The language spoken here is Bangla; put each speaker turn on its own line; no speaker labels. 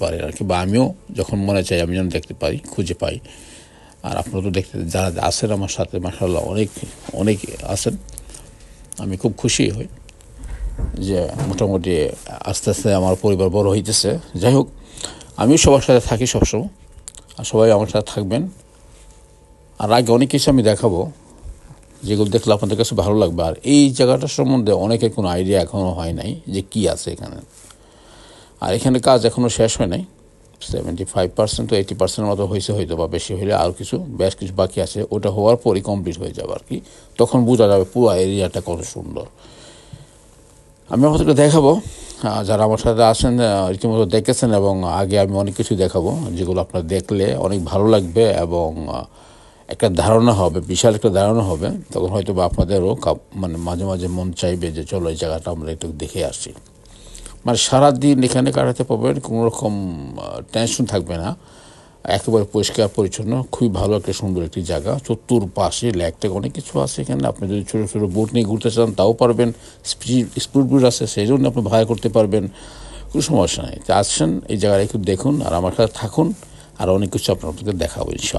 পারেন আর কি, বা আমিও যখন মনে চাই আমি যেন দেখতে পারি, খুঁজে পাই। আর আপনারা তো দেখতে যারা আছেন আমার সাথে মাশাআল্লাহ অনেক আছেন, আমি খুব খুশি হই যে মোটামুটি আস্তে আস্তে আমার পরিবার বড় হইতেছে। যাই হোক, আমিও সবার সাথে থাকি সবসময়, আর সবাই আমার সাথে থাকবেন। আর আগে অনেক কিছু আমি দেখাবো যেগুলো দেখলে আপনাদের কাছে ভালো লাগবে। আর এই জায়গাটার সম্বন্ধে অনেকের কোনো আইডিয়া এখনও হয় নাই যে কি আছে এখানে। আর এখানে কাজ এখনও শেষ হয় নাই, 75% তো 80% মতো হয়েছে হয়তো, বা বেশি হলে আর বেশ কিছু বাকি আছে। ওটা হওয়ার পরই কমপ্লিট হয়ে যাবে আর কি, তখন বোঝা যাবে পুরো এরিয়াটা কত সুন্দর। আমি আপনাদেরকে দেখাবো, যারা আমার সাথে আছেন রীতিমতো দেখেছেন, এবং আগে আমি অনেক কিছু দেখাবো যেগুলো আপনারা দেখলে অনেক ভালো লাগবে এবং একটা ধারণা হবে, বিশাল একটা ধারণা হবে। তখন হয়তো বা আপনাদেরও মানে মাঝে মাঝে মন চাইবে যে চলো এই জায়গাটা আমরা একটু দেখে আসি। মানে সারাদিন এখানে কাটাতে পারবেন, কোনো রকম টেনশন থাকবে না, একেবারে পরিষ্কার পরিচ্ছন্ন, খুবই ভালো একটা সুন্দর একটি জায়গা। চতুর্পাশে লেক টেক অনেক কিছু আছে এখানে। আপনি যদি ছোটো ছোটো বোট নিয়ে ঘুরতে চান তাও পারবেন, স্পিড বোট আছে সেই জন্য আপনি ভাড়া করতে পারবেন, কোনো সমস্যা নেই। তো আসছেন এই জায়গাটা একটু দেখুন আর আমার সাথে থাকুন, আর অনেক কিছু আপনাদেরকে দেখাবো ইনশাআল্লাহ।